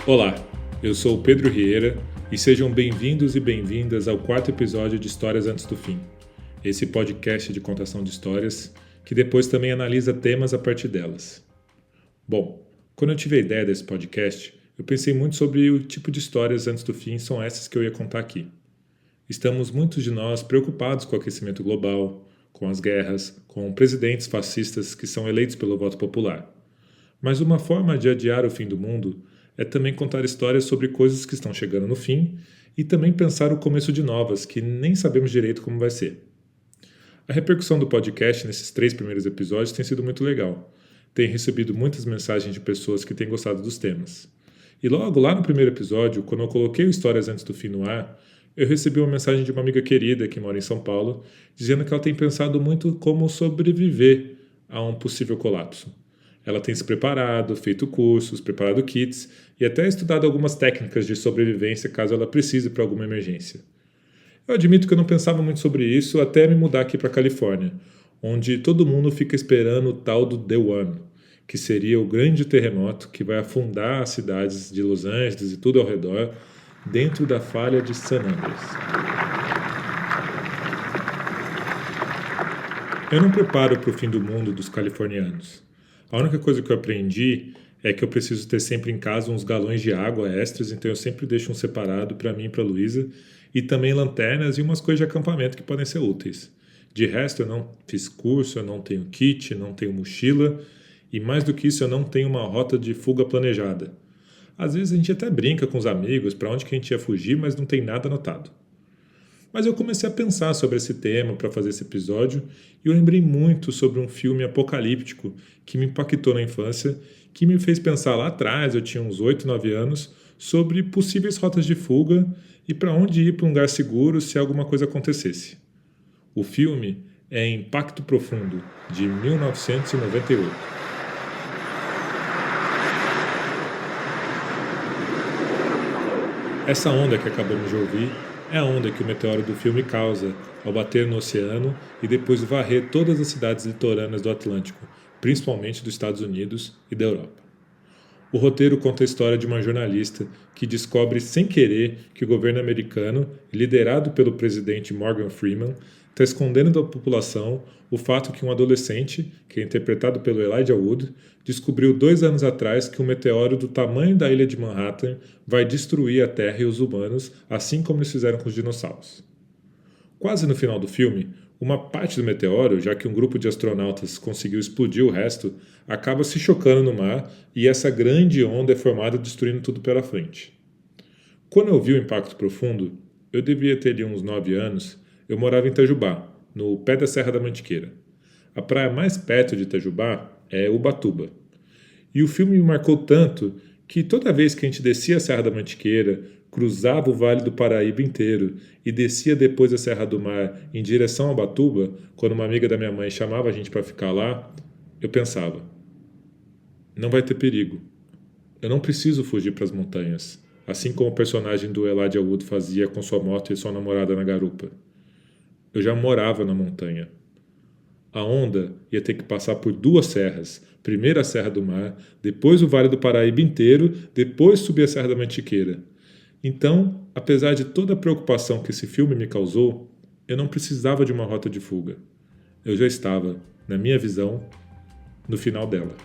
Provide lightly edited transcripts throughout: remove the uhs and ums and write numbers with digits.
Olá, eu sou o Pedro Rieira e sejam bem-vindos e bem-vindas ao quarto episódio de Histórias Antes do Fim, esse podcast de contação de histórias que depois também analisa temas a partir delas. Bom, quando eu tive a ideia desse podcast, eu pensei muito sobre o tipo de histórias antes do fim são essas que eu ia contar aqui. Estamos muitos de nós preocupados com o aquecimento global, com as guerras, com presidentes fascistas que são eleitos pelo voto popular. Mas uma forma de adiar o fim do mundo é também contar histórias sobre coisas que estão chegando no fim e também pensar o começo de novas que nem sabemos direito como vai ser. A repercussão do podcast nesses 3 primeiros episódios tem sido muito legal. Tenho recebido muitas mensagens de pessoas que têm gostado dos temas. E logo lá no primeiro episódio, quando eu coloquei o Histórias Antes do Fim no ar, eu recebi uma mensagem de uma amiga querida que mora em São Paulo, dizendo que ela tem pensado muito como sobreviver a um possível colapso. Ela tem se preparado, feito cursos, preparado kits e até estudado algumas técnicas de sobrevivência caso ela precise para alguma emergência. Eu admito que eu não pensava muito sobre isso até me mudar aqui para a Califórnia, onde todo mundo fica esperando o tal do The One, que seria o grande terremoto que vai afundar as cidades de Los Angeles e tudo ao redor dentro da falha de San Andreas. Eu não preparo para o fim do mundo dos californianos. A única coisa que eu aprendi é que eu preciso ter sempre em casa uns galões de água extras, então eu sempre deixo um separado para mim e para a Luísa, e também lanternas e umas coisas de acampamento que podem ser úteis. De resto, eu não fiz curso, eu não tenho kit, não tenho mochila, e mais do que isso, eu não tenho uma rota de fuga planejada. Às vezes a gente até brinca com os amigos para onde que a gente ia fugir, mas não tem nada anotado. Mas eu comecei a pensar sobre esse tema para fazer esse episódio e eu lembrei muito sobre um filme apocalíptico que me impactou na infância, que me fez pensar lá atrás, eu tinha uns 8, 9 anos, sobre possíveis rotas de fuga e para onde ir para um lugar seguro se alguma coisa acontecesse. O filme é Impacto Profundo, de 1998. Essa onda que acabamos de ouvir é a onda que o meteoro do filme causa ao bater no oceano e depois varrer todas as cidades litorâneas do Atlântico, principalmente dos Estados Unidos e da Europa. O roteiro conta a história de uma jornalista que descobre sem querer que o governo americano, liderado pelo presidente Morgan Freeman, está escondendo da população o fato que um adolescente, que é interpretado pelo Elijah Wood, descobriu 2 anos atrás que um meteoro do tamanho da ilha de Manhattan vai destruir a Terra e os humanos, assim como eles fizeram com os dinossauros. Quase no final do filme, uma parte do meteoro, já que um grupo de astronautas conseguiu explodir o resto, acaba se chocando no mar e essa grande onda é formada destruindo tudo pela frente. Quando eu vi o Impacto Profundo, eu devia ter ali uns 9 anos, eu morava em Itajubá, no pé da Serra da Mantiqueira. A praia mais perto de Itajubá é Ubatuba. E o filme me marcou tanto que toda vez que a gente descia a Serra da Mantiqueira, cruzava o Vale do Paraíba inteiro e descia depois a Serra do Mar em direção a Ubatuba, quando uma amiga da minha mãe chamava a gente para ficar lá, eu pensava, não vai ter perigo. Eu não preciso fugir para as montanhas, assim como o personagem do Elijah Wood fazia com sua moto e sua namorada na garupa. Eu já morava na montanha. A onda ia ter que passar por 2 serras. Primeiro a Serra do Mar, depois o Vale do Paraíba inteiro, depois subir a Serra da Mantiqueira. Então, apesar de toda a preocupação que esse filme me causou, eu não precisava de uma rota de fuga. Eu já estava, na minha visão, no final dela.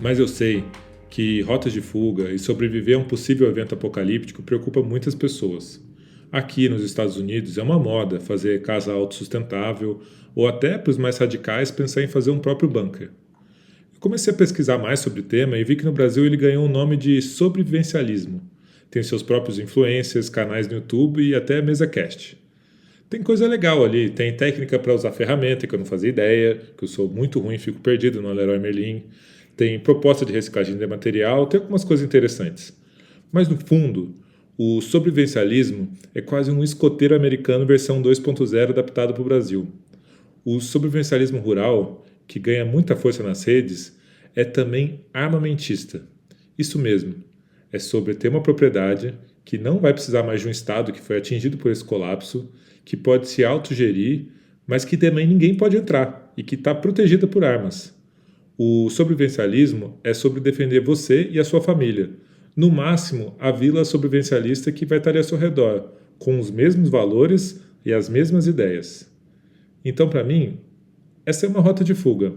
Mas eu sei que rotas de fuga e sobreviver a um possível evento apocalíptico preocupa muitas pessoas. Aqui nos Estados Unidos é uma moda fazer casa autossustentável ou até para os mais radicais pensar em fazer um próprio bunker. Eu comecei a pesquisar mais sobre o tema e vi que no Brasil ele ganhou o nome de sobrevivencialismo. Tem seus próprios influencers, canais no YouTube e até MesaCast. Tem coisa legal ali, tem técnica para usar ferramenta que eu não fazia ideia, que eu sou muito ruim e fico perdido no Leroy Merlin. Tem proposta de reciclagem de material, tem algumas coisas interessantes. Mas no fundo, o sobrevivencialismo é quase um escoteiro americano versão 2.0 adaptado para o Brasil. O sobrevivencialismo rural, que ganha muita força nas redes, é também armamentista. Isso mesmo, é sobre ter uma propriedade que não vai precisar mais de um Estado que foi atingido por esse colapso, que pode se autogerir, mas que também ninguém pode entrar e que está protegida por armas. O sobrevivencialismo é sobre defender você e a sua família. No máximo, a vila sobrevivencialista que vai estar ali ao seu redor, com os mesmos valores e as mesmas ideias. Então, para mim, essa é uma rota de fuga.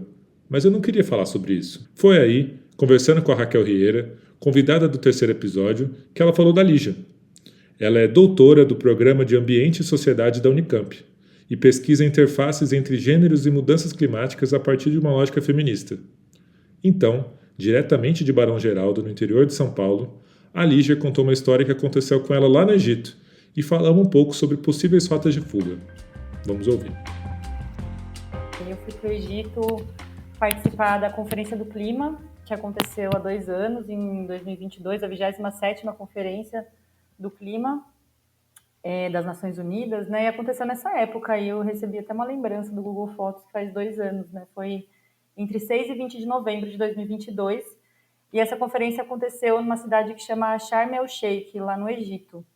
Mas eu não queria falar sobre isso. Foi aí, conversando com a Raquel Rieira, convidada do terceiro episódio, que ela falou da Lígia. Ela é doutora do Programa de Ambiente e Sociedade da Unicamp e pesquisa interfaces entre gêneros e mudanças climáticas a partir de uma lógica feminista. Então, diretamente de Barão Geraldo, no interior de São Paulo, a Lígia contou uma história que aconteceu com ela lá no Egito e falamos um pouco sobre possíveis rotas de fuga. Vamos ouvir. Eu fui para o Egito participar da Conferência do Clima, que aconteceu há 2 anos, em 2022, a 27ª Conferência do Clima das Nações Unidas, né? E aconteceu nessa época, e eu recebi até uma lembrança do Google Fotos, que faz 2 anos, né? Foi entre 6 e 20 de novembro de 2022, e essa conferência aconteceu numa cidade que chama Sharm el-Sheikh, lá no Egito.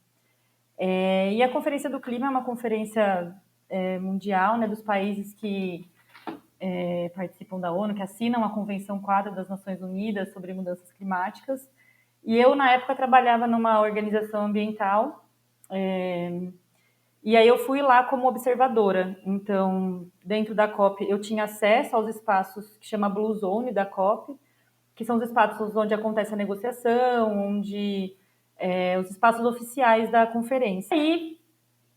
E a Conferência do Clima é uma conferência mundial, né, dos países que participam da ONU, que assinam a Convenção Quadro das Nações Unidas sobre Mudanças Climáticas. E eu, na época, trabalhava numa organização ambiental, e aí eu fui lá como observadora. Então, dentro da COP, eu tinha acesso aos espaços que chama Blue Zone da COP, que são os espaços onde acontece a negociação, onde os espaços oficiais da conferência. E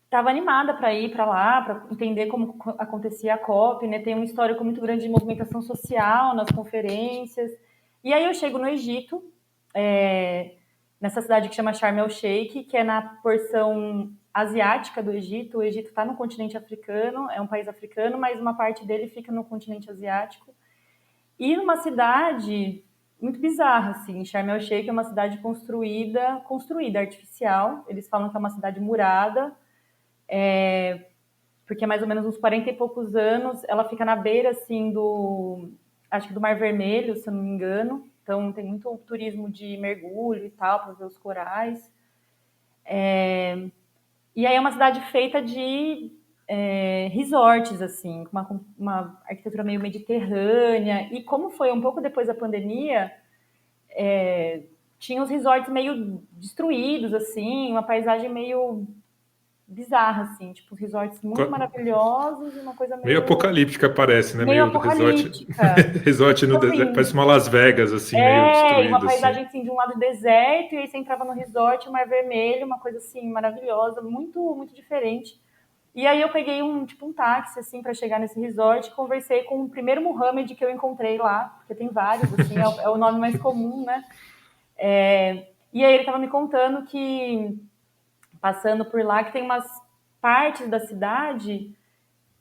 estava animada para ir para lá, para entender como acontecia a COP, né? Tem um histórico muito grande de movimentação social nas conferências. E aí eu chego no Egito, nessa cidade que chama Sharm el-Sheikh, que é na porção asiática do Egito. O Egito está no continente africano, é um país africano, mas uma parte dele fica no continente asiático. E numa cidade muito bizarra, assim. Sharm el-Sheikh é uma cidade construída artificial. Eles falam que é uma cidade murada, porque mais ou menos uns 40 e poucos anos, ela fica na beira, assim, acho que do Mar Vermelho, se eu não me engano. Então, tem muito turismo de mergulho e tal, para ver os corais. E aí é uma cidade feita de resorts, assim, com uma arquitetura meio mediterrânea. E como foi um pouco depois da pandemia, tinha os resorts meio destruídos, assim, uma paisagem meio bizarra, assim, tipo, resorts muito maravilhosos e uma coisa Meio apocalíptica parece, né? meio Meio resort, apocalíptica. resort no Tipo deserto, assim, parece uma Las Vegas, assim, meio e uma destruído, assim. paisagem, assim, de um lado deserto, e aí você entrava no resort, o Mar Vermelho, uma coisa, assim, maravilhosa, muito, muito diferente. E aí eu peguei um táxi, assim, para chegar nesse resort, conversei com o primeiro Mohamed que eu encontrei lá, porque tem vários, assim, é o nome mais comum, né? E aí ele estava me contando que, passando por lá, que tem umas partes da cidade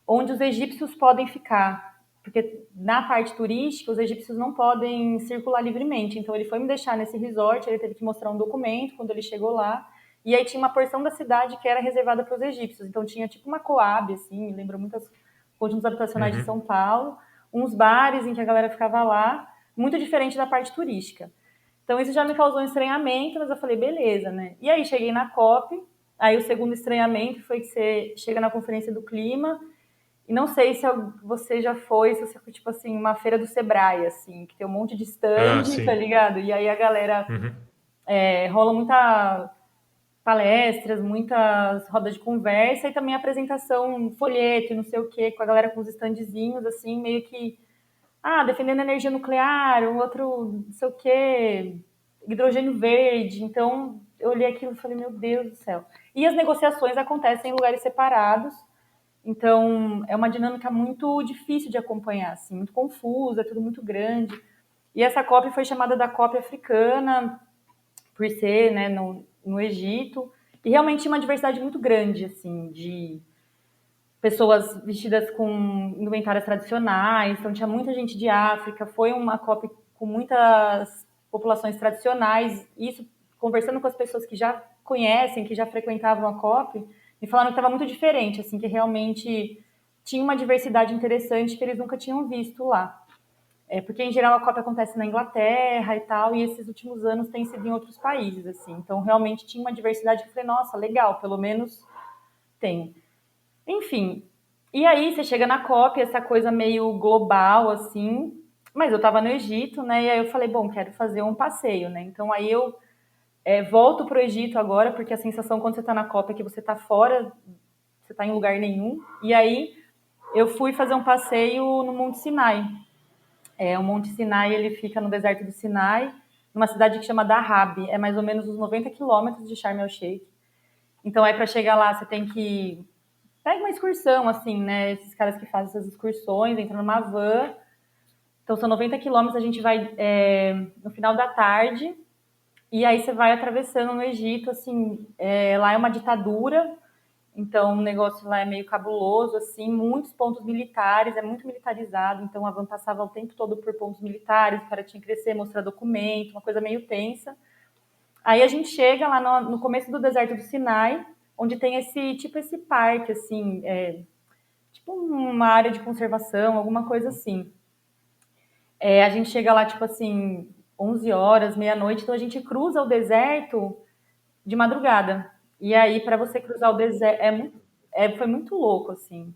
onde os egípcios podem ficar, porque na parte turística os egípcios não podem circular livremente. Então ele foi me deixar nesse resort, ele teve que mostrar um documento quando ele chegou lá, e aí tinha uma porção da cidade que era reservada para os egípcios. Então tinha tipo uma Coab, assim, me lembra muitos conjuntos habitacionais de São Paulo, uns bares em que a galera ficava lá, muito diferente da parte turística. Então isso já me causou um estranhamento, mas eu falei, beleza, né? E aí cheguei na COP, aí o segundo estranhamento foi que você chega na Conferência do Clima, e não sei se você já foi, se você foi, tipo assim, uma feira do Sebrae, assim, que tem um monte de stand, tá ligado? E aí a galera rola muita palestras, muitas rodas de conversa e também apresentação, folheto e não sei o quê, com a galera com os standzinhos, assim, meio que, defendendo a energia nuclear, um outro, não sei o quê, hidrogênio verde. Então, eu olhei aquilo e falei, meu Deus do céu. E as negociações acontecem em lugares separados, então é uma dinâmica muito difícil de acompanhar, assim, muito confusa, é tudo muito grande. E essa COP foi chamada da COP africana, por ser, né, no Egito, e realmente tinha uma diversidade muito grande, assim, de pessoas vestidas com indumentárias tradicionais. Então tinha muita gente de África. Foi uma COP com muitas populações tradicionais. Isso, conversando com as pessoas que já conhecem, que já frequentavam a COP, me falaram que estava muito diferente, assim, que realmente tinha uma diversidade interessante que eles nunca tinham visto lá. Porque, em geral, a COP acontece na Inglaterra e tal, e esses últimos anos tem sido em outros países, assim. Então, realmente tinha uma diversidade que eu falei, nossa, legal, pelo menos tem. Enfim, e aí você chega na COP, essa coisa meio global, assim, Mas eu estava no Egito, né? E aí eu falei, bom, quero fazer um passeio, né? Então aí eu volto para o Egito agora, porque a sensação quando você está na Copa é que você está fora, você está em lugar nenhum. E aí eu fui fazer um passeio no Monte Sinai. O Monte Sinai, ele fica no deserto do Sinai, numa cidade que chama Dahab. É mais ou menos uns 90 quilômetros de Sharm el-Sheikh. Então, aí para chegar lá, você tem que... Pega uma excursão, assim, né? Esses caras que fazem essas excursões, entram numa van. Então, são 90 quilômetros, a gente vai no final da tarde. E aí você vai atravessando no Egito, assim... lá é uma ditadura, então o negócio lá é meio cabuloso, assim, muitos pontos militares, é muito militarizado, então a van passava o tempo todo por pontos militares, o cara tinha que crescer, mostrar documento, uma coisa meio tensa. Aí a gente chega lá no começo do deserto do Sinai, onde tem esse parque, assim, tipo uma área de conservação, alguma coisa assim. A gente chega lá, tipo assim, 11 horas, meia-noite, então a gente cruza o deserto de madrugada. E aí, para você cruzar o deserto, foi muito louco, assim.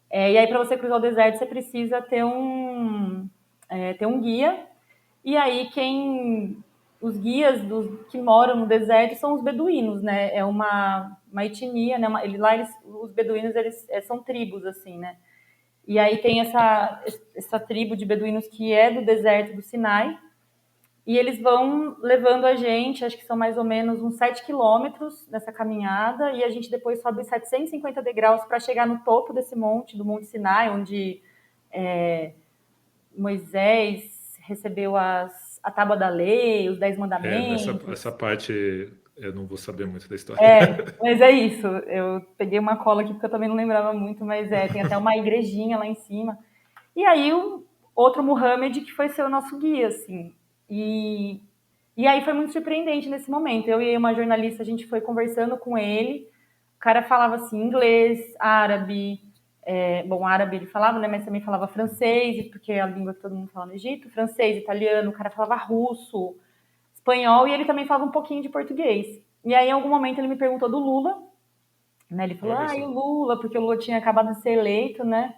E aí, para você cruzar o deserto, você precisa ter um guia. E aí, os guias que moram no deserto são os beduínos, né? É uma etnia, né? Os beduínos, eles são tribos, assim, né? E aí tem essa tribo de beduínos que é do deserto do Sinai, e eles vão levando a gente, acho que são mais ou menos uns 7 quilômetros nessa caminhada, e a gente depois sobe 750 degraus para chegar no topo desse monte, do Monte Sinai, onde Moisés recebeu a tábua da lei, os 10 Essa mandamentos. parte eu não vou saber muito da história. Mas é isso. Eu peguei uma cola aqui porque eu também não lembrava muito, mas tem até uma igrejinha lá em cima. E aí o outro Muhammad que foi ser o nosso guia, assim. E aí foi muito surpreendente nesse momento. Eu e uma jornalista, a gente foi conversando com ele. O cara falava assim inglês, árabe. Bom, árabe ele falava, né? Mas também falava francês, porque é a língua que todo mundo fala no Egito. Francês, italiano, o cara falava russo, espanhol, e ele também falava um pouquinho de português. E aí, em algum momento, ele me perguntou do Lula, né? Ele falou, Olha e o só. Lula, porque o Lula tinha acabado de ser eleito, né?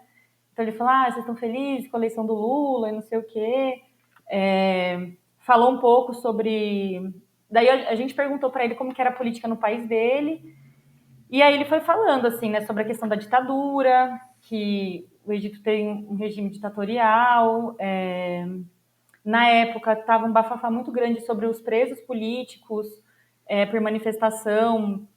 Então ele falou, vocês estão felizes com a eleição do Lula e não sei o quê. Falou um pouco sobre... Daí a gente perguntou para ele como que era a política no país dele. E aí ele foi falando, assim, né, sobre a questão da ditadura, que o Egito tem um regime ditatorial. Na época, estava um bafafá muito grande sobre os presos políticos por manifestação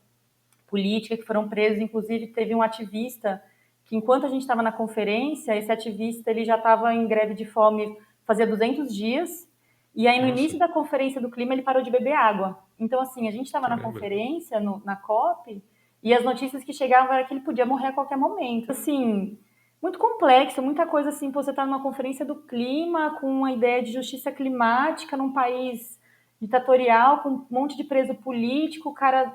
política que foram presos. Inclusive, teve um ativista que, enquanto a gente estava na conferência, esse ativista ele já estava em greve de fome fazia 200 dias. E aí, no Nossa, início da conferência do clima, ele parou de beber água. Então, assim, a gente estava na caramba. conferência, na COP, e as notícias que chegavam era que ele podia morrer a qualquer momento. Assim, muito complexo, muita coisa assim. Você está numa conferência do clima, com uma ideia de justiça climática num país ditatorial, com um monte de preso político, o cara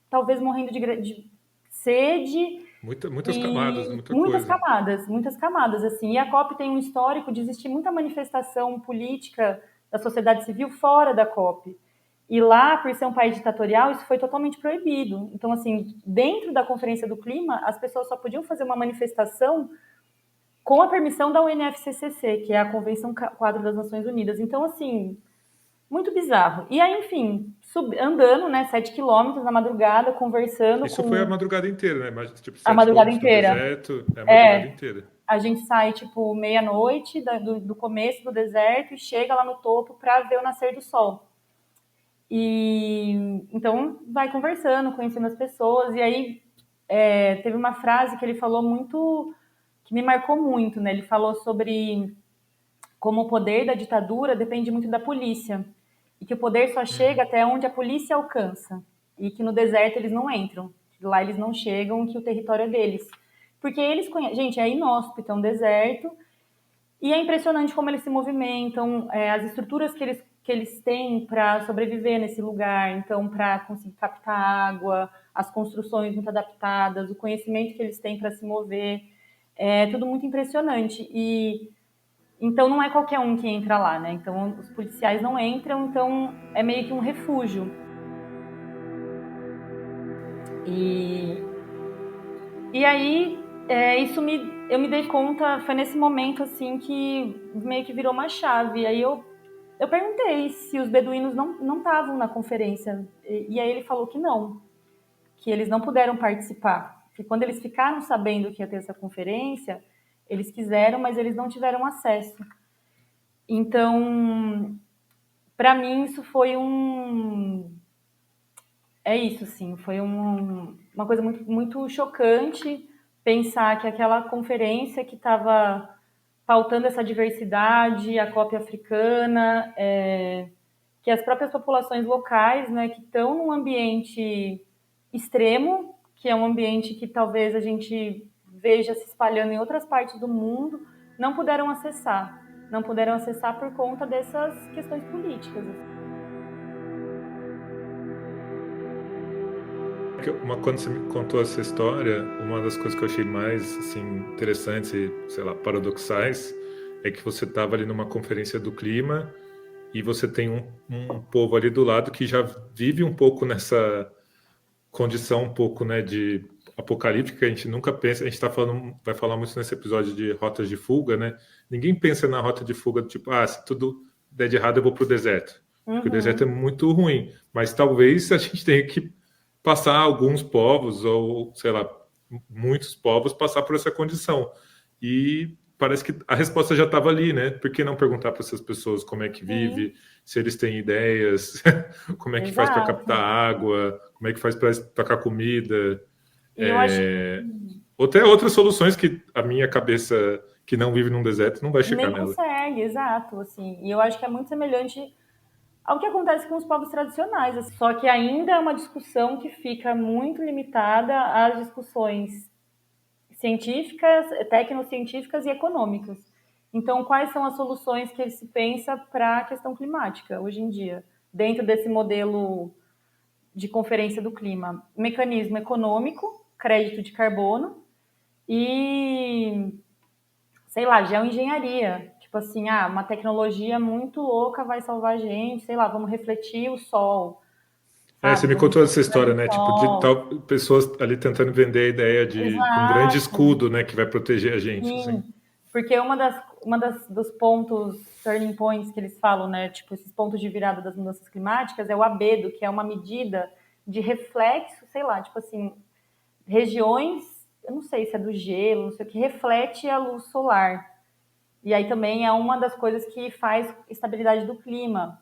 talvez morrendo de sede Muitas camadas, e muita coisa. muitas camadas, assim. E a COP tem um histórico de existir muita manifestação política da sociedade civil fora da COP. E lá, por ser um país ditatorial, isso foi totalmente proibido. Então, assim, dentro da Conferência do Clima, as pessoas só podiam fazer uma manifestação com a permissão da UNFCCC, que é a Convenção Quadro das Nações Unidas. Então, assim, muito bizarro. E aí, enfim, andando, né, 7 quilômetros na madrugada, conversando Isso foi a com madrugada inteira, né? Mas, tipo, a sete madrugada quilômetros no inteira. deserto, é a madrugada inteira. A gente sai, tipo, meia-noite do começo do deserto e chega lá no topo para ver o nascer do sol. E então vai conversando, conhecendo as pessoas. E aí teve uma frase que ele falou muito, que me marcou muito, né? Ele falou sobre como o poder da ditadura depende muito da polícia. E que o poder só chega até onde a polícia alcança. E que no deserto eles não entram. Lá eles não chegam, que o território é deles. Porque eles conhecem. Gente, é inóspito, é um deserto. E é impressionante como eles se movimentam, as estruturas que eles têm para sobreviver nesse lugar. Então, para conseguir captar água, as construções muito adaptadas, o conhecimento que eles têm para se mover. É tudo muito impressionante. E então não é qualquer um que entra lá, né? Então os policiais não entram, então é meio que um refúgio. E, e aí isso eu me dei conta, foi nesse momento assim que meio que virou uma chave. Aí eu perguntei se os beduínos não estavam na conferência. E aí ele falou que eles não puderam participar. Que quando eles ficaram sabendo que ia ter essa conferência, eles quiseram, mas eles não tiveram acesso. Então, para mim, isso foi É isso, sim. Foi uma coisa muito, muito chocante pensar que aquela conferência que estava pautando essa diversidade, a COP africana, que as próprias populações locais, né, que estão num ambiente extremo, que é um ambiente que talvez a gente veja se espalhando em outras partes do mundo, não puderam acessar. Não puderam acessar por conta dessas questões políticas. Quando você me contou essa história, uma das coisas que eu achei mais assim, interessantes e, sei lá, paradoxais é que você estava ali numa conferência do clima e você tem um povo ali do lado que já vive um pouco nessa condição um pouco, né, de apocalíptica. A gente nunca pensa, a gente vai falar muito nesse episódio de rotas de fuga, né? Ninguém pensa na rota de fuga do tipo, se tudo der de errado eu vou pro deserto. Porque o deserto é muito ruim, mas talvez a gente tenha que passar alguns povos ou, sei lá, muitos povos passar por essa condição. E parece que a resposta já estava ali, né? Por que não perguntar para essas pessoas como é que vive, Sim, se eles têm ideias, como é que faz para captar exato. água, como é que faz para tocar comida, E eu acho que até outras soluções que a minha cabeça, que não vive num deserto, não vai chegar nem nela. consegue, exato, assim. E eu acho que é muito semelhante ao que acontece com os povos tradicionais, assim. Só que ainda é uma discussão que fica muito limitada às discussões científicas, tecnocientíficas e econômicas. Então, quais são as soluções que se pensa para a questão climática hoje em dia, dentro desse modelo de conferência do clima? Mecanismo econômico, crédito de carbono e, sei lá, geoengenharia. Tipo assim, uma tecnologia muito louca vai salvar a gente, sei lá, vamos refletir o sol, Você sabe? me Vamos contou essa ter história, do né? Tipo, de sol. tal pessoas ali tentando vender a ideia de um grande Exato. escudo, né, que vai proteger a gente, assim. Sim, porque dos pontos, turning points que eles falam, né, tipo, esses pontos de virada das mudanças climáticas é o albedo, que é uma medida de reflexo, sei lá, tipo assim, regiões, eu não sei se é do gelo, não sei o que, reflete a luz solar. E aí também é uma das coisas que faz estabilidade do clima.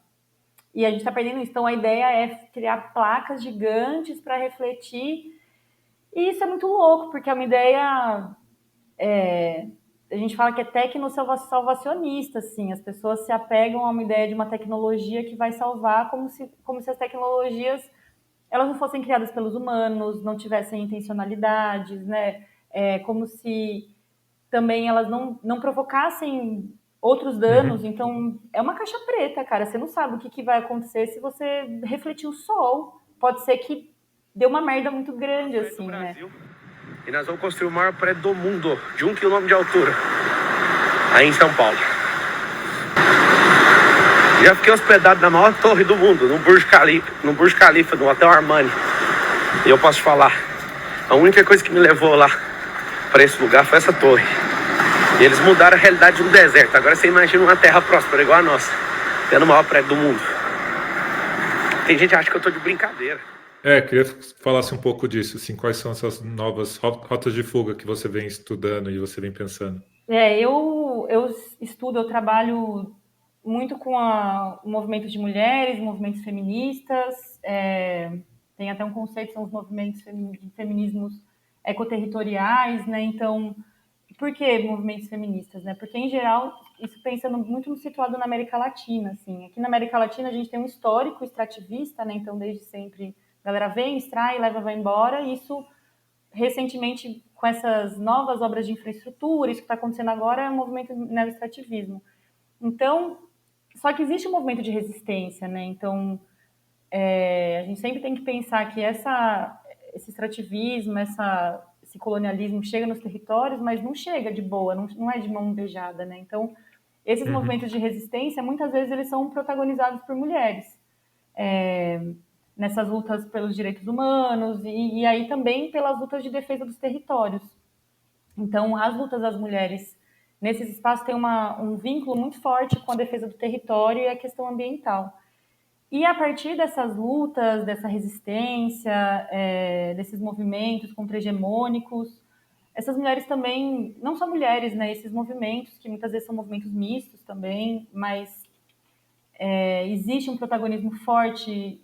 E a gente está perdendo isso. Então a ideia é criar placas gigantes para refletir. E isso é muito louco, porque é uma ideia a gente fala que é tecno-salvacionista, assim, as pessoas se apegam a uma ideia de uma tecnologia que vai salvar como se as tecnologias elas não fossem criadas pelos humanos, não tivessem intencionalidades, né? Como se também elas não provocassem outros danos. Uhum. Então, é uma caixa preta, cara. Você não sabe o que vai acontecer se você refletir o sol. Pode ser que dê uma merda muito grande, assim, né? E nós vamos construir o maior prédio do mundo, de 1 quilômetro de altura, aí em São Paulo. Já fiquei hospedado na maior torre do mundo, no Burj Khalifa, no Hotel Armani. E eu posso te falar, a única coisa que me levou lá, para esse lugar, foi essa torre. E eles mudaram a realidade de um deserto. Agora você imagina uma terra próspera, igual a nossa, tendo o maior prédio do mundo. Tem gente que acha que eu tô de brincadeira. Queria que você falasse um pouco disso, assim, quais são essas novas rotas de fuga que você vem estudando e você vem pensando? Eu trabalho muito com o movimento de mulheres, movimentos feministas, tem até um conceito, são os movimentos feminismos ecoterritoriais, né? Então, por que movimentos feministas, né? Porque, em geral, isso pensando muito no situado na América Latina, assim. Aqui na América Latina a gente tem um histórico extrativista, né? Então, desde sempre, a galera vem, extrai, leva, vai embora, e isso recentemente, com essas novas obras de infraestrutura, isso que está acontecendo agora é um movimento neoextrativismo. Então, só que existe um movimento de resistência, né? Então, a gente sempre tem que pensar que esse extrativismo, esse colonialismo chega nos territórios, mas não chega de boa, não é de mão beijada, né? Então, esses Uhum. movimentos de resistência, muitas vezes, eles são protagonizados por mulheres. Nessas lutas pelos direitos humanos e aí também pelas lutas de defesa dos territórios. Então, as lutas das mulheres nesses espaços têm um vínculo muito forte com a defesa do território e a questão ambiental. E a partir dessas lutas, dessa resistência, desses movimentos contra-hegemônicos, essas mulheres também, não só mulheres, né, esses movimentos, que muitas vezes são movimentos mistos também, mas existe um protagonismo forte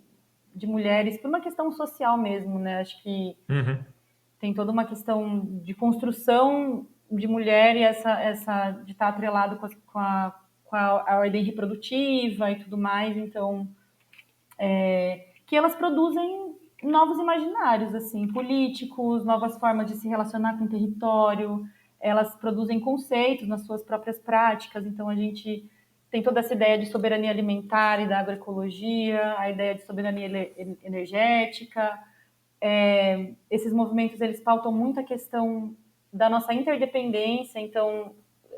de mulheres por uma questão social mesmo, né? Acho que Uhum. tem toda uma questão de construção de mulher e essa de estar atrelado com a ordem reprodutiva e tudo mais, então que elas produzem novos imaginários, assim, políticos, novas formas de se relacionar com o território, elas produzem conceitos nas suas próprias práticas, então a gente tem toda essa ideia de soberania alimentar e da agroecologia, a ideia de soberania energética. Esses movimentos, eles pautam muito a questão da nossa interdependência, então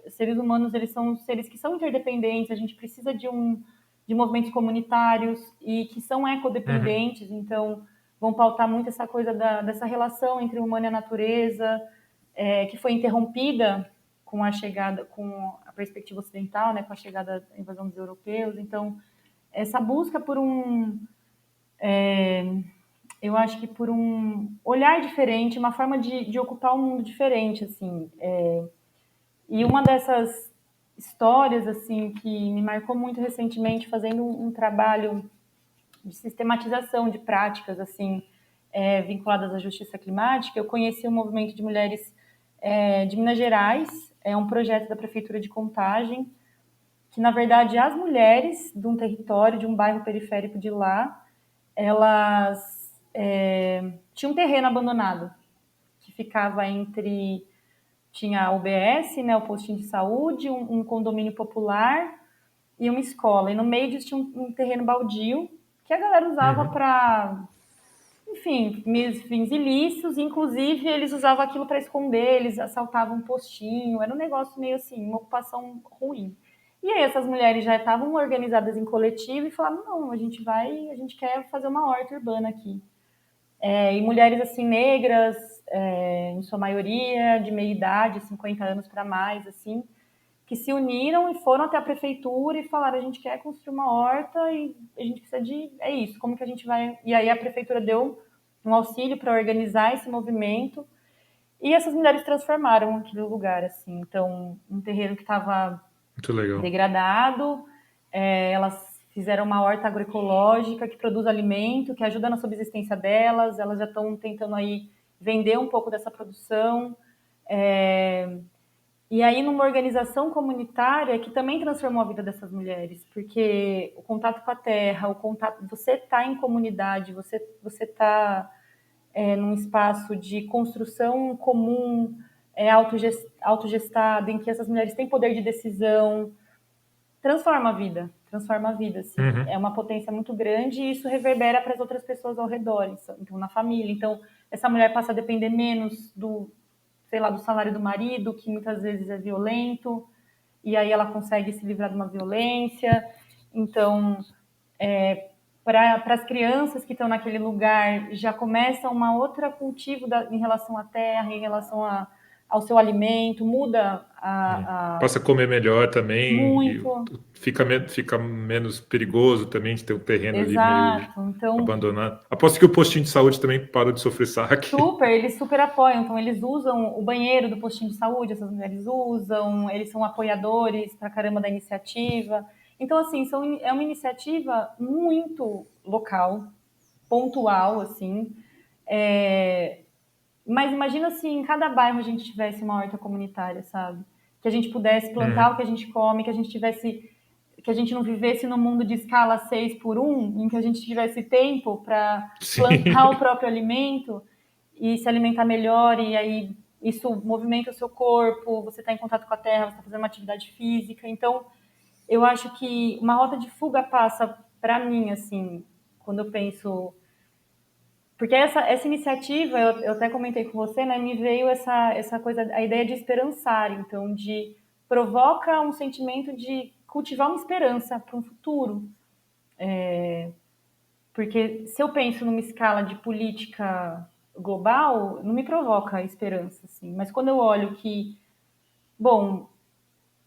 seres humanos, eles são seres que são interdependentes, a gente precisa de movimentos comunitários e que são Uhum. ecodependentes, então vão pautar muito essa coisa dessa relação entre o humano e a natureza, que foi interrompida com a chegada, com a perspectiva ocidental, né, com a chegada da invasão dos europeus. Então, essa busca por eu acho que por um olhar diferente, uma forma de ocupar um mundo diferente, assim. E uma dessas histórias, assim, que me marcou muito recentemente, fazendo um trabalho de sistematização de práticas, assim, vinculadas à justiça climática, eu conheci um movimento de mulheres de Minas Gerais, é um projeto da Prefeitura de Contagem, que, na verdade, as mulheres de um território, de um bairro periférico de lá, elas tinham um terreno abandonado, que ficava entre... Tinha a UBS, né, o postinho de saúde, um condomínio popular e uma escola. E no meio disso tinha um terreno baldio que a galera usava Uhum. para, enfim, fins ilícitos. Inclusive, eles usavam aquilo para esconder, eles assaltavam um postinho. Era um negócio meio assim, uma ocupação ruim. E aí essas mulheres já estavam organizadas em coletivo e falavam, não, a gente quer fazer uma horta urbana aqui. E mulheres assim negras, em sua maioria de meia idade, 50 anos para mais, assim, que se uniram e foram até a prefeitura e falaram: a gente quer construir uma horta e a gente precisa de. É isso, como que a gente vai. E aí a prefeitura deu um auxílio para organizar esse movimento. E essas mulheres transformaram aquele lugar, assim. Então, um terreno que estava Muito legal. degradado, elas fizeram uma horta agroecológica que produz alimento, que ajuda na subsistência delas, elas já estão tentando aí vender um pouco dessa produção. E aí, numa organização comunitária que também transformou a vida dessas mulheres, porque o contato com a terra, o contato, você está em comunidade, você está num espaço de construção comum, autogestada, em que essas mulheres têm poder de decisão, transforma a vida, assim. Uhum. É uma potência muito grande e isso reverbera para as outras pessoas ao redor, então na família. Então, essa mulher passa a depender menos do, sei lá, do salário do marido, que muitas vezes é violento, e aí ela consegue se livrar de uma violência. Então, para as crianças que estão naquele lugar, já começa uma outra cultivo em relação à terra, em relação ao seu alimento, muda Passa a comer melhor também e muito. fica menos perigoso também de ter um terreno ali meio Exato. Então, abandonado. Aposto que o postinho de saúde também parou de sofrer saque. eles super apoiam. Então, eles usam o banheiro do postinho de saúde, essas mulheres usam, eles são apoiadores pra caramba da iniciativa. Então, assim, é uma iniciativa muito local, pontual, assim. É, mas imagina se em cada bairro a gente tivesse uma horta comunitária, sabe? Que a gente pudesse plantar o Uhum. que a gente come, que a gente não vivesse no mundo de escala 6 por 1, em que a gente tivesse tempo para plantar o Sim. próprio alimento e se alimentar melhor, e aí isso movimenta o seu corpo, você está em contato com a terra, você está fazendo uma atividade física. Então, eu acho que uma rota de fuga passa, para mim, assim, quando eu penso. Porque essa iniciativa, eu até comentei com você, né, me veio essa coisa, a ideia de esperançar, então, de provoca um sentimento de cultivar uma esperança para um futuro. Porque se eu penso numa escala de política global não me provoca esperança, assim. Mas quando eu olho que, bom,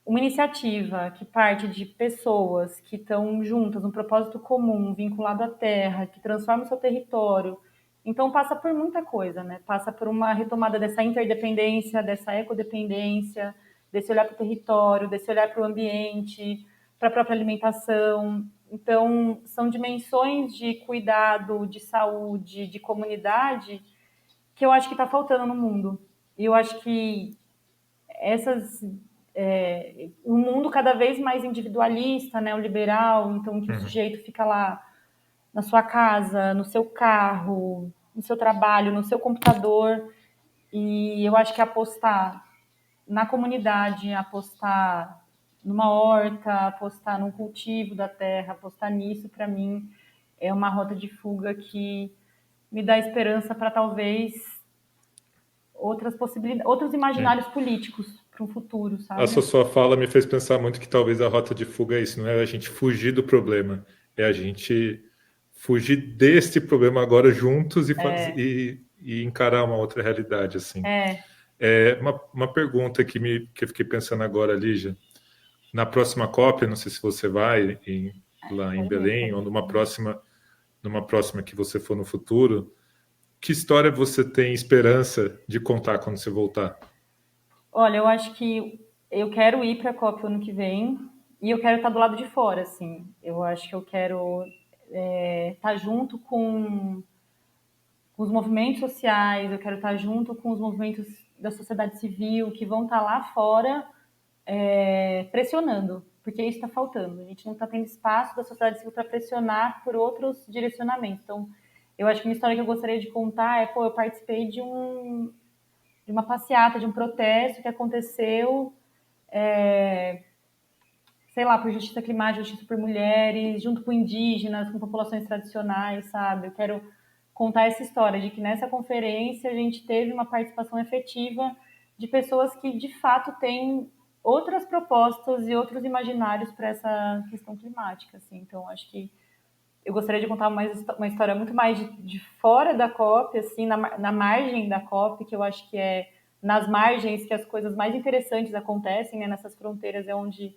uma iniciativa que parte de pessoas que estão juntas, um propósito comum, vinculado à terra, que transforma o seu território. Então passa por muita coisa, né? Passa por uma retomada dessa interdependência, dessa ecodependência, desse olhar para o território, desse olhar para o ambiente, para a própria alimentação. Então são dimensões de cuidado, de saúde, de comunidade que eu acho que está faltando no mundo. E eu acho que essas um mundo cada vez mais individualista, né, o liberal, então que o sujeito fica lá na sua casa, no seu carro, no seu trabalho, no seu computador, e eu acho que apostar na comunidade, apostar numa horta, apostar num cultivo da terra, apostar nisso, para mim, é uma rota de fuga que me dá esperança para talvez outras possibilidades, outros É. imaginários políticos para um futuro, Essa sabe? sua fala me fez pensar muito que talvez a rota de fuga é isso, não é a gente fugir do problema, é a gente fugir deste problema agora juntos e encarar uma outra realidade, assim. É, Uma pergunta que eu fiquei pensando agora, Lígia. Na próxima COP, não sei se você vai lá em quero mesmo, Belém, quero ou ver. numa próxima que você for no futuro, que história você tem esperança de contar quando você voltar? Olha, eu acho que eu quero ir para a COP ano que vem e eu quero estar do lado de fora, assim. Eu acho que eu quero estar junto com os movimentos sociais, eu quero estar junto com os movimentos da sociedade civil que vão estar lá fora pressionando, porque isso está faltando. A gente não está tendo espaço da sociedade civil para pressionar por outros direcionamentos. Então, eu acho que uma história que eu gostaria de contar é, pô, eu participei de uma passeata, de um protesto que aconteceu, sei lá, por justiça climática, justiça por mulheres, junto com indígenas, com populações tradicionais, sabe? Eu quero contar essa história de que nessa conferência a gente teve uma participação efetiva de pessoas que de fato têm outras propostas e outros imaginários para essa questão climática, assim. Então acho que eu gostaria de contar uma história muito mais de fora da COP, assim, na margem da COP, que eu acho que é nas margens que as coisas mais interessantes acontecem, né? Nessas fronteiras é onde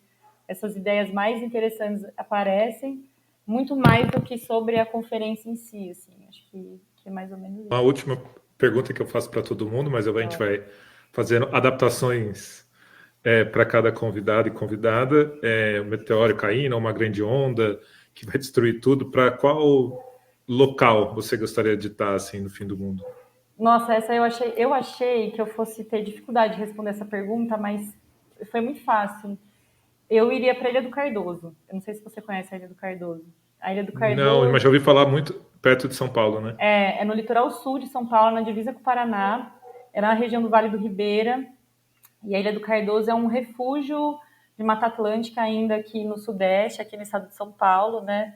essas ideias mais interessantes aparecem, muito mais do que sobre a conferência em si, assim. Acho que é mais ou menos Uma isso. última pergunta que eu faço para todo mundo, mas a gente Claro. vai fazendo adaptações para cada convidado e convidada. Um meteoro caindo, uma grande onda que vai destruir tudo. Para qual local você gostaria de estar assim no fim do mundo? Nossa, essa eu achei que eu fosse ter dificuldade de responder essa pergunta, mas foi muito fácil. Eu iria para a Ilha do Cardoso. Eu não sei se você conhece a Ilha do Cardoso. A Ilha do Não, mas Cardoso já ouvi falar muito perto de São Paulo, né? é no litoral sul de São Paulo, na divisa com o Paraná. É na região do Vale do Ribeira. E a Ilha do Cardoso é um refúgio de Mata Atlântica ainda aqui no Sudeste, aqui no estado de São Paulo, né?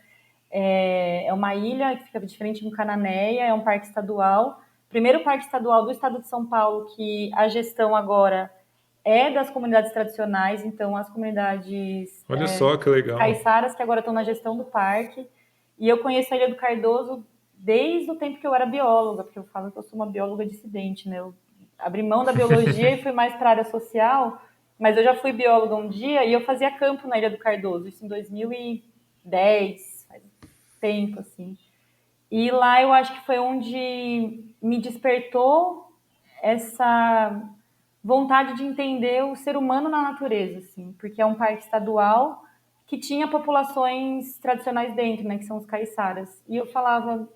É uma ilha que fica de frente com Cananéia, é um parque estadual. Primeiro parque estadual do estado de São Paulo, que a gestão agora é das comunidades tradicionais, então as comunidades Olha só que legal. caiçaras que agora estão na gestão do parque. E eu conheço a Ilha do Cardoso desde o tempo que eu era bióloga, porque eu falo que eu sou uma bióloga dissidente, né? Eu abri mão da biologia e fui mais para a área social, mas eu já fui bióloga um dia e eu fazia campo na Ilha do Cardoso, isso em 2010, faz tempo, assim. E lá eu acho que foi onde me despertou essa vontade de entender o ser humano na natureza, assim, porque é um parque estadual que tinha populações tradicionais dentro, né, que são os caiçaras. E eu falava,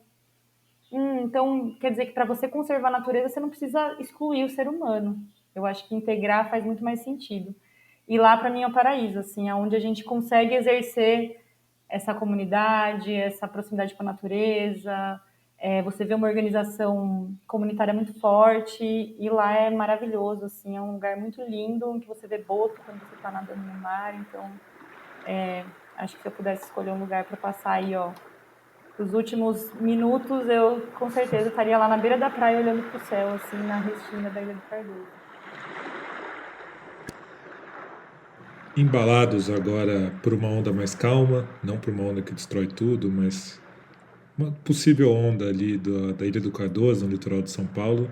então quer dizer que para você conservar a natureza você não precisa excluir o ser humano. Eu acho que integrar faz muito mais sentido. E lá para mim é o paraíso, assim, é onde a gente consegue exercer essa comunidade, essa proximidade com a natureza. Você vê uma organização comunitária muito forte e lá é maravilhoso, assim, é um lugar muito lindo, em que você vê boto quando você está nadando no mar. Então, acho que se eu pudesse escolher um lugar para passar aí, ó, os últimos minutos, eu com certeza estaria lá na beira da praia olhando para o céu, assim, na restinga da Ilha do Cardoso. Embalados agora por uma onda mais calma, não por uma onda que destrói tudo, mas uma possível onda ali da Ilha do Cardoso, no litoral de São Paulo,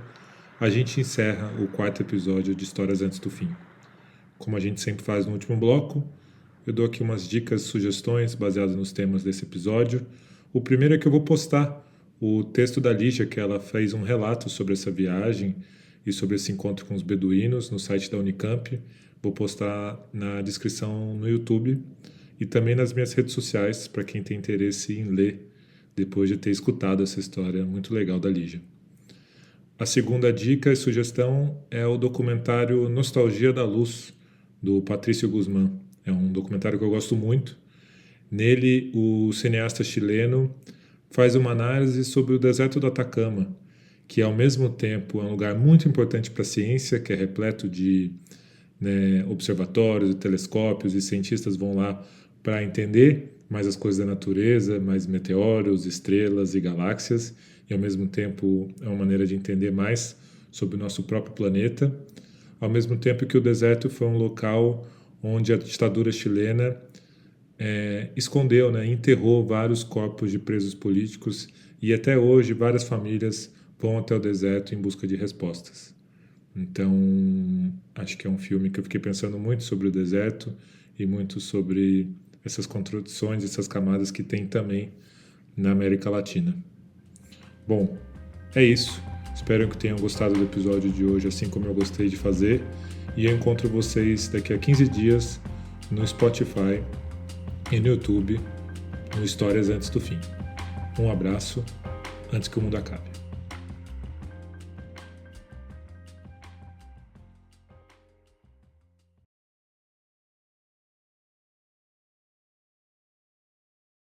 a gente encerra o 4º episódio de Histórias Antes do Fim. Como a gente sempre faz no último bloco, eu dou aqui umas dicas, sugestões baseadas nos temas desse episódio. O primeiro é que eu vou postar o texto da Lígia, que ela fez um relato sobre essa viagem e sobre esse encontro com os beduínos no site da Unicamp. Vou postar na descrição no YouTube e também nas minhas redes sociais, para quem tem interesse em ler depois de ter escutado essa história muito legal da Lígia. A segunda dica e sugestão é o documentário Nostalgia da Luz, do Patrício Guzmán. É um documentário que eu gosto muito. Nele, o cineasta chileno faz uma análise sobre o deserto do Atacama, que ao mesmo tempo é um lugar muito importante para a ciência, que é repleto de observatórios e telescópios, e cientistas vão lá para entender mais as coisas da natureza, mais meteoros, estrelas e galáxias, e ao mesmo tempo é uma maneira de entender mais sobre o nosso próprio planeta, ao mesmo tempo que o deserto foi um local onde a ditadura chilena escondeu, enterrou vários corpos de presos políticos, e até hoje várias famílias vão até o deserto em busca de respostas. Então, acho que é um filme que eu fiquei pensando muito sobre o deserto e muito sobre essas contradições, essas camadas que tem também na América Latina. Bom, é isso. Espero que tenham gostado do episódio de hoje, assim como eu gostei de fazer. E eu encontro vocês daqui a 15 dias no Spotify e no YouTube, no Histórias Antes do Fim. Um abraço, antes que o mundo acabe.